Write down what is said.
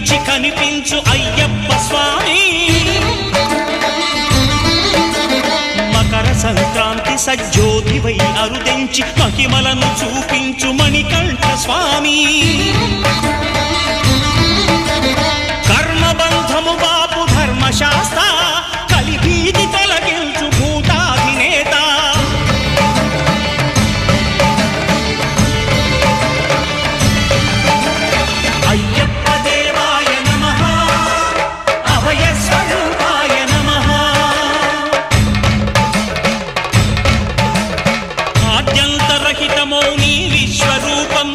కనిపించి కనిపించు అయ్యప్ప స్వామి మకర సంక్రాంతి సజ్జోతివై అరుదెంచి మహిమలను చూపించు మణికంఠ స్వామి కర్మబంధము బాపు ధర్మశాస్త్ర కలిభీతి తొలగించు భూతాధినేత అయ్యప్ప దేవాయ నమః అభయ స్వరూపాయ నమః ఆద్యంతరహితమో నీ విశ్వరూపం